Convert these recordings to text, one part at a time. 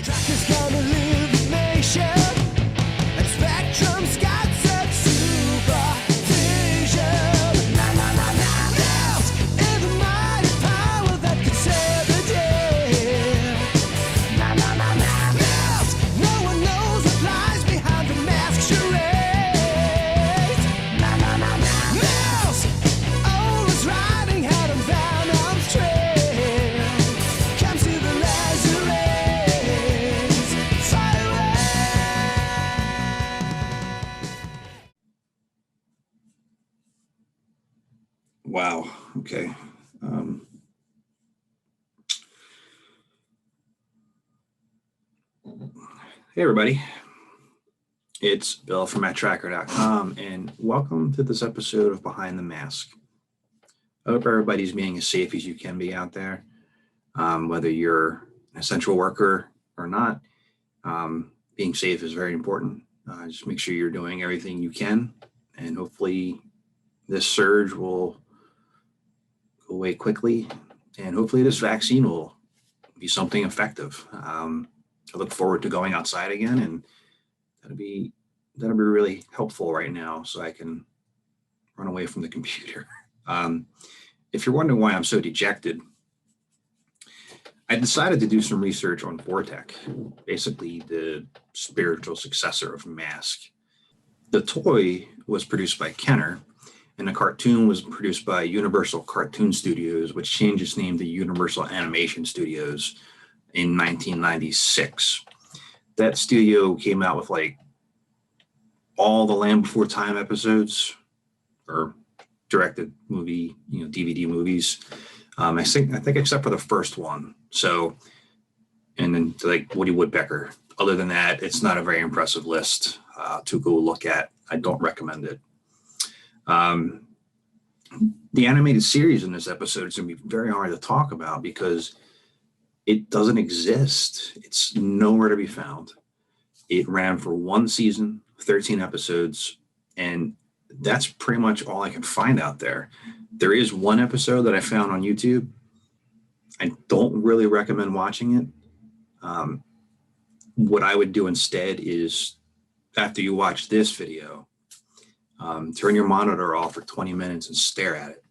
Tracker's gonna live the nation, and Spectrum's got such supervision. M.a.s.k is a mighty power that could save the day. M.a.s.k, no one knows what lies behind the mask charades. M.a.s.k, always riding out on Venom's trail. Comes to the laser rays, fire away. Wow. Okay. Hey, everybody. It's Bill from Matt-Trakker.com, and welcome to this episode of Behind the Mask. I hope everybody's being as safe as you can be out there, whether you're an essential worker or not. Being safe is very important. Just make sure you're doing everything you can, and hopefully this surge will go away quickly, and hopefully this vaccine will be something effective. I look forward to going outside again, and that'll be really helpful right now, so I can run away from the computer. If you're wondering why I'm so dejected, I decided to do some research on Vor-Tech, basically the spiritual successor of M.a.s.k. The toy was produced by Kenner, and the cartoon was produced by Universal Cartoon Studios, which changed its name to Universal Animation Studios in 1996. That studio came out with like all the Land Before Time episodes, or directed movie, DVD movies. I think except for the first one. So, and then like Woody Woodpecker. Other than that, it's not a very impressive list to go look at. I don't recommend it. The animated series in this episode is going to be very hard to talk about because it doesn't exist. It's nowhere to be found. It ran for one season, 13 episodes, and that's pretty much all I can find out there. There is one episode that I found on YouTube. I don't really recommend watching it. What I would do instead is, after you watch this video, turn your monitor off for 20 minutes and stare at it,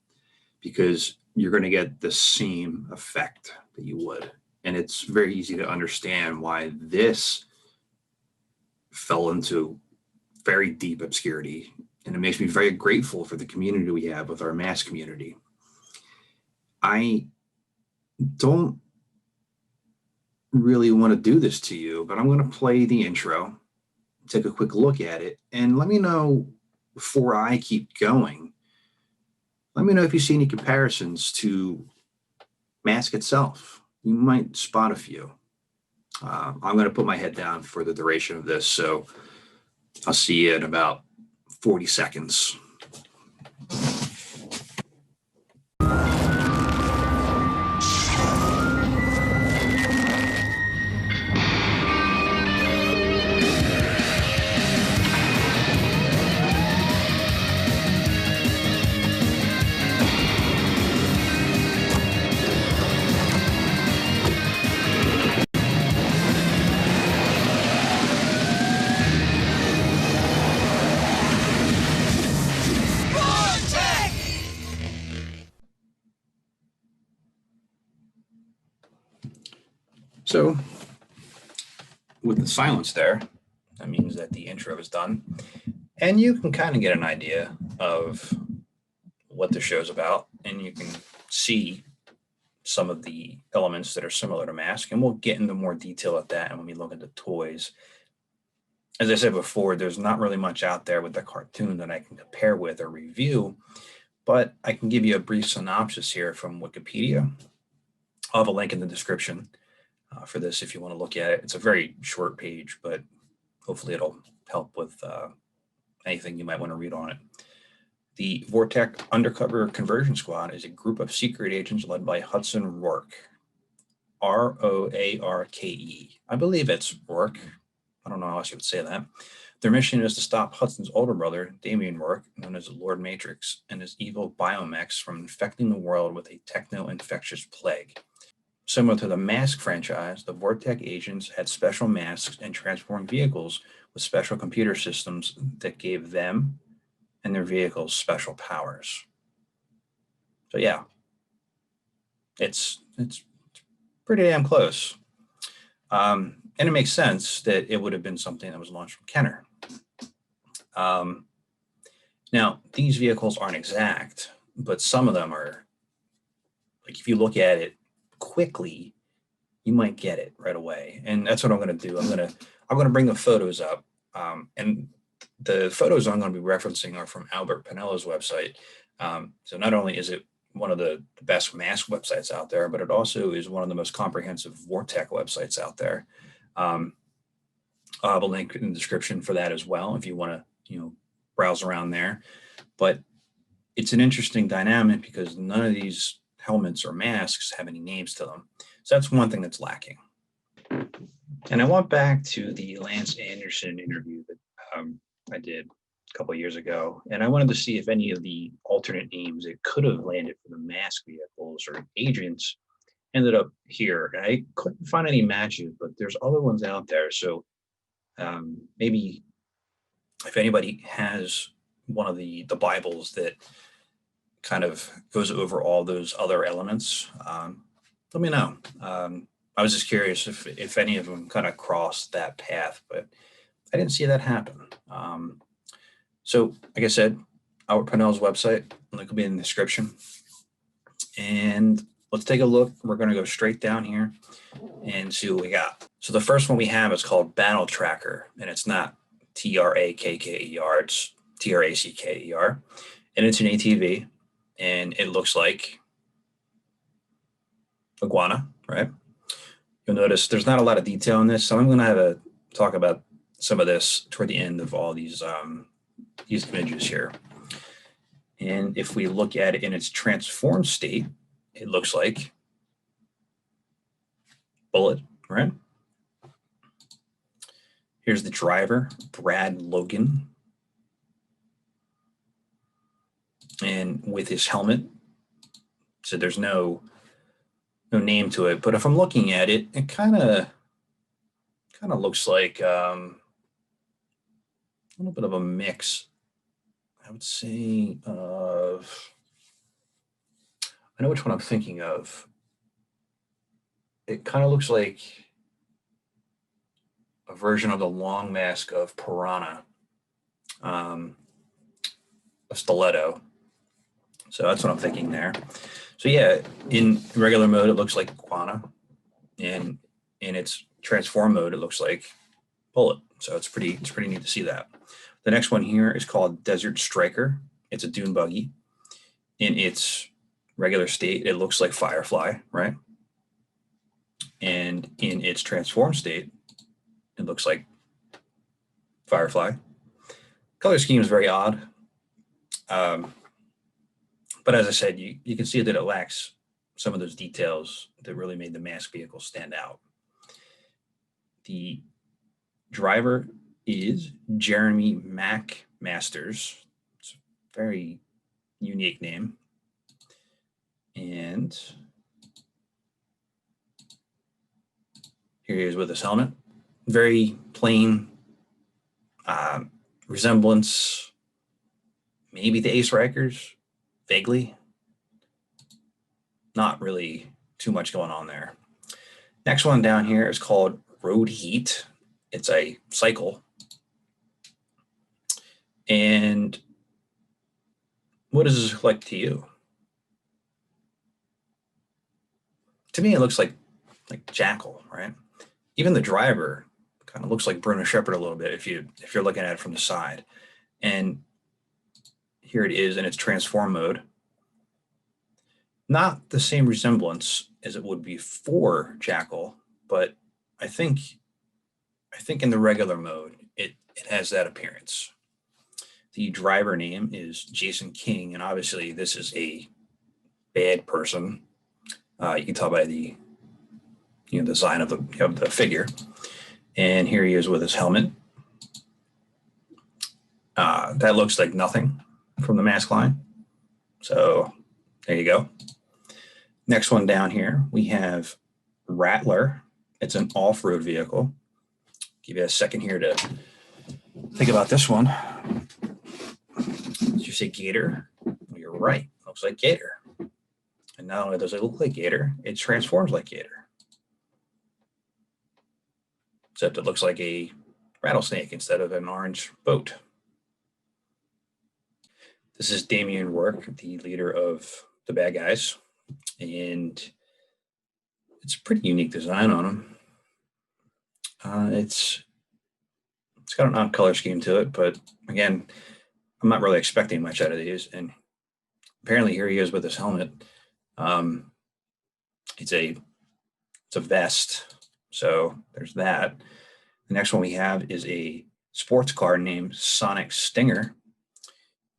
because you're going to get the same effect that you would. And it's very easy to understand why this fell into very deep obscurity. And it makes me very grateful for the community we have with our M.a.s.k community. I don't really want to do this to you, but I'm going to play the intro, take a quick look at it, and let me know before I keep going. Let me know if you see any comparisons to M.a.s.k itself. You might spot a few. I'm going to put my head down for the duration of this, so I'll see you in about 40 seconds. So with the silence there, that means that the intro is done, and you can kind of get an idea of what the show's about, and you can see some of the elements that are similar to M.a.s.k, and we'll get into more detail at that. And when we look at the toys, as I said before, there's not really much out there with the cartoon that I can compare with or review, but I can give you a brief synopsis here from Wikipedia. I'll have a link in the description for this if you want to look at it. It's a very short page, but hopefully it'll help with anything you might want to read on it. The Vor-Tech Undercover Conversion Squad is a group of secret agents led by Hudson Roarke, R-O-A-R-K-E. I believe it's Roarke. I don't know how else you would say that. Their mission is to stop Hudson's older brother, Damian Roarke, known as Lord Matrix, and his evil biomechs from infecting the world with a techno-infectious plague. Similar to the M.a.s.k franchise, the Vor-Tech agents had special masks and transformed vehicles with special computer systems that gave them and their vehicles special powers. So yeah, it's pretty damn close. And it makes sense that it would have been something that was launched from Kenner. Now, these vehicles aren't exact, but some of them are, like if you look at it quickly, you might get it right away. And that's what I'm going to do. I'm going to bring the photos up. And the photos I'm going to be referencing are from Albert Pinello's website. So not only is it one of the best M.a.s.k websites out there, but it also is one of the most comprehensive Vor-Tech websites out there. I'll have a link in the description for that as well if you want to, browse around there. But it's an interesting dynamic because none of these helmets or masks have any names to them. So that's one thing that's lacking. And I went back to the Lance Anderson interview that I did a couple of years ago, and I wanted to see if any of the alternate names that could have landed for the M.a.s.k vehicles or agents ended up here. And I couldn't find any matches, but there's other ones out there. So maybe if anybody has one of the Bibles that kind of goes over all those other elements, let me know. I was just curious if any of them kind of crossed that path, but I didn't see that happen. So like I said, Albert Pinello's website, link will be in the description. And let's take a look. We're going to go straight down here and see what we got. So the first one we have is called Battle Tracker, and it's not Trakker, it's Tracker, and it's an ATV, and it looks like iguana, right? You'll notice there's not a lot of detail in this, so I'm going to have a talk about some of this toward the end of all these images here. And if we look at it in its transformed state, it looks like Bullet, right? Here's the driver, Brad Logan. And with his helmet, so there's no name to it. But if I'm looking at it, it kind of looks like a little bit of a mix, I would say, of, I know which one I'm thinking of. It kind of looks like a version of the long mask of Piranha, a stiletto. So that's what I'm thinking there. So yeah, in regular mode, it looks like iguana, and in its transform mode, it looks like Bullet. So it's pretty neat to see that. The next one here is called Desert Striker. It's a dune buggy. In its regular state, it looks like Firefly, right? And in its transform state, it looks like Firefly. Color scheme is very odd. But as I said, you can see that it lacks some of those details that really made the M.a.s.k vehicle stand out. The driver is Jeremy MacMasters. It's a very unique name. And here he is with his helmet. Very plain resemblance, maybe the Ace Rikers, vaguely. Not really too much going on there. Next one down here is called Road Heat. It's a cycle. And what does this look like to you? To me, it looks like Jackal, right? Even the driver kind of looks like Bruno Shepard a little bit if you're looking at it from the side. And here it is in its transform mode. Not the same resemblance as it would be for Jackal, but I think in the regular mode, it has that appearance. The driver name is Jason King, and obviously this is a bad person. You can tell by the design of the figure. And here he is with his helmet. That looks like nothing from the M.a.s.k line. So there you go. Next one down here, we have Rattler. It's an off-road vehicle. Give you a second here to think about this one. Did you say gator? Well, you're right. Looks like gator. And not only does it look like gator, it transforms like gator. Except it looks like a rattlesnake instead of an orange boat. This is Damian Roarke, the leader of the bad guys. And it's a pretty unique design on him. It's got an odd color scheme to it, but again, I'm not really expecting much out of these. And apparently here he is with his helmet. It's a vest. So there's that. The next one we have is a sports car named Sonic Stinger.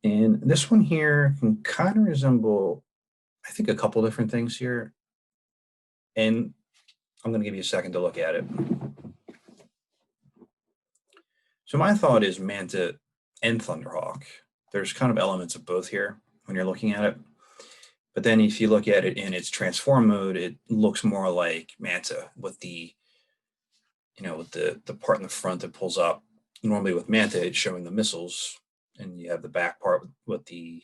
And this one here can kind of resemble, I think, a couple different things here. And I'm going to give you a second to look at it. So my thought is Manta and Thunderhawk. There's kind of elements of both here when you're looking at it. But then if you look at it in its transform mode, it looks more like Manta with the, with the part in the front that pulls up. Normally with Manta, it's showing the missiles, and you have the back part with the,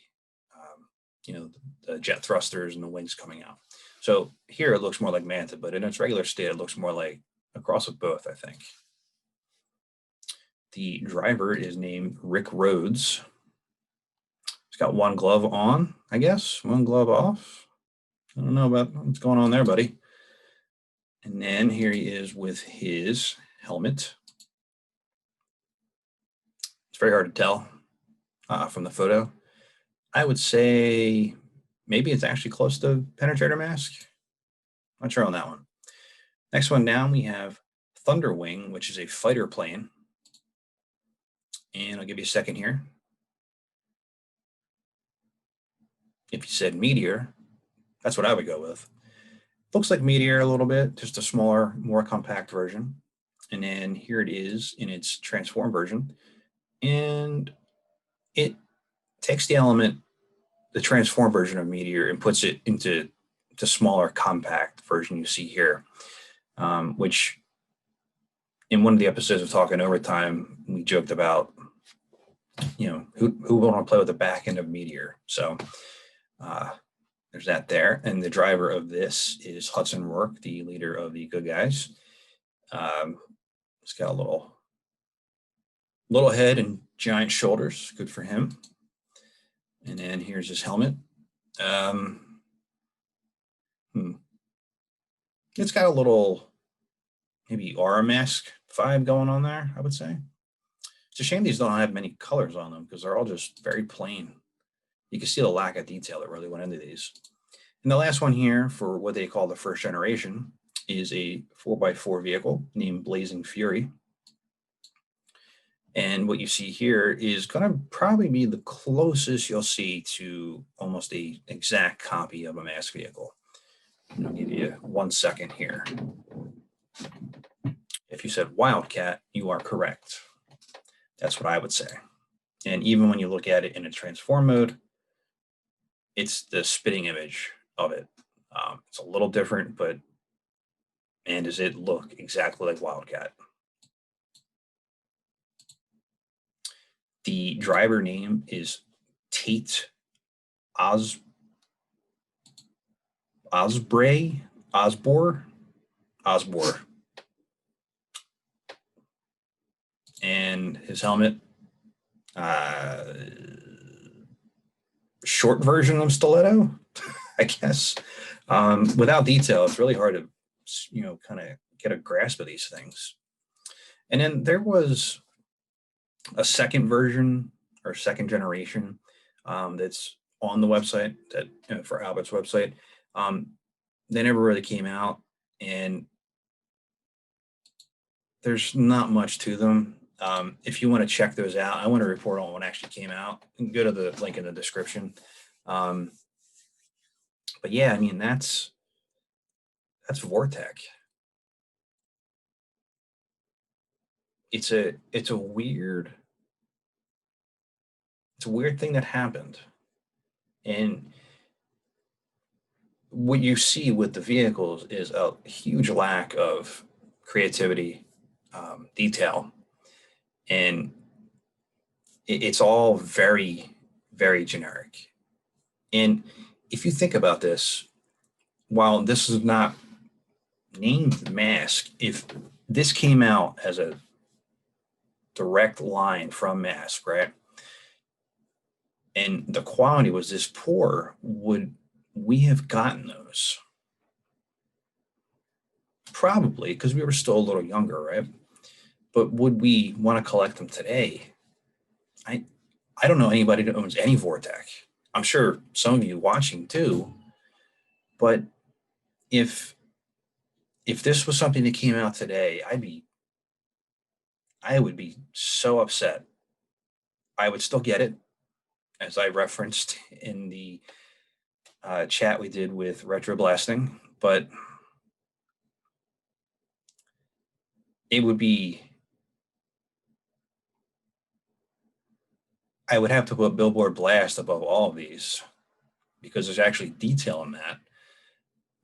the jet thrusters and the wings coming out. So here it looks more like Manta, but in its regular state, it looks more like a cross of both, I think. The driver is named Rick Rhoades. He's got one glove on, I guess, one glove off. I don't know about what's going on there, buddy. And then here he is with his helmet. It's very hard to tell from the photo. I would say maybe it's actually close to penetrator mask. Not sure on that one. Next one down, we have Thunderwing, which is a fighter plane. And I'll give you a second here. If you said Meteor, that's what I would go with. Looks like Meteor a little bit, just a smaller, more compact version. And then here it is in its transform version. And it takes the transform version of Meteor, and puts it into the smaller, compact version you see here, which in one of the episodes of Talking Overtime, we joked about, who would want to play with the back end of Meteor. So there's that there. And the driver of this is Hudson Roarke, the leader of the good guys. He's got a little head and giant shoulders. Good for him. And then here's his helmet. It's got a little maybe aura mask vibe going on there, I would say. It's a shame these don't have many colors on them because they're all just very plain. You can see the lack of detail that really went into these. And the last one here for what they call the first generation is a 4x4 vehicle named Blazing Fury. And what you see here is going to probably be the closest you'll see to almost an exact copy of a m.a.s.k vehicle. I'll give you 1 second here. If you said Wildcat, you are correct. That's what I would say. And even when you look at it in a transform mode, it's the spitting image of it. It's a little different, but man, does it look exactly like Wildcat. The driver name is Tate Osbor. And his helmet, short version of stiletto, I guess. Without detail, it's really hard to, kind of get a grasp of these things. And then there was a second version or second generation that's on the website, that for Albert's website. They never really came out, and there's not much to them. If you want to check those out, I want to report on what actually came out. Go to the link in the description. But yeah, I mean, that's Vor-Tech. It's a weird thing that happened. And what you see with the vehicles is a huge lack of creativity, detail, and it's all very, very generic. And if you think about this, while this is not named m.a.s.k, if this came out as a direct line from m.a.s.k, right, and the quality was this poor, would we have gotten those? Probably, because we were still a little younger, right? But would we want to collect them today? I don't know anybody that owns any Vor-Tech. I'm sure some of you watching do, but if this was something that came out today, I would be so upset. I would still get it, as I referenced in the chat we did with Retro Blasting, but it would be, I would have to put Billboard Blast above all of these because there's actually detail in that.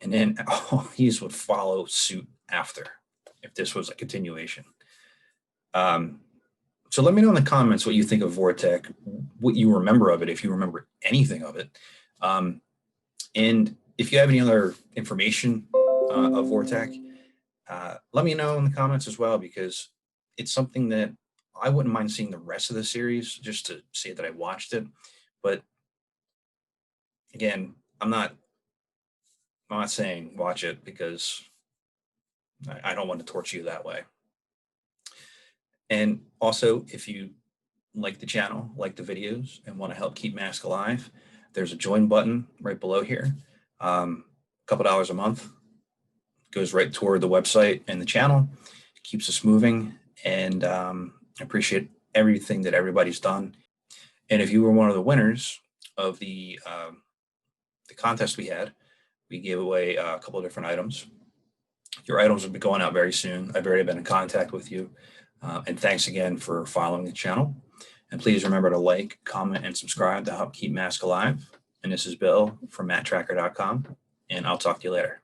And then all these would follow suit after if this was a continuation. So let me know in the comments what you think of Vor-Tech, what you remember of it, if you remember anything of it. And if you have any other information of Vor-Tech, let me know in the comments as well, because it's something that I wouldn't mind seeing the rest of the series just to say that I watched it. But again, I'm not saying watch it because I don't want to torture you that way. And also, if you like the channel, like the videos, and want to help keep m.a.s.k alive, there's a join button right below here. A couple dollars a month goes right toward the website and the channel. It keeps us moving, and I appreciate everything that everybody's done. And if you were one of the winners of the contest we had, we gave away a couple of different items. Your items will be going out very soon. I've already been in contact with you. And thanks again for following the channel. And please remember to like, comment, and subscribe to help keep m.a.s.k alive. And this is Bill from Matt-Trakker.com, and I'll talk to you later.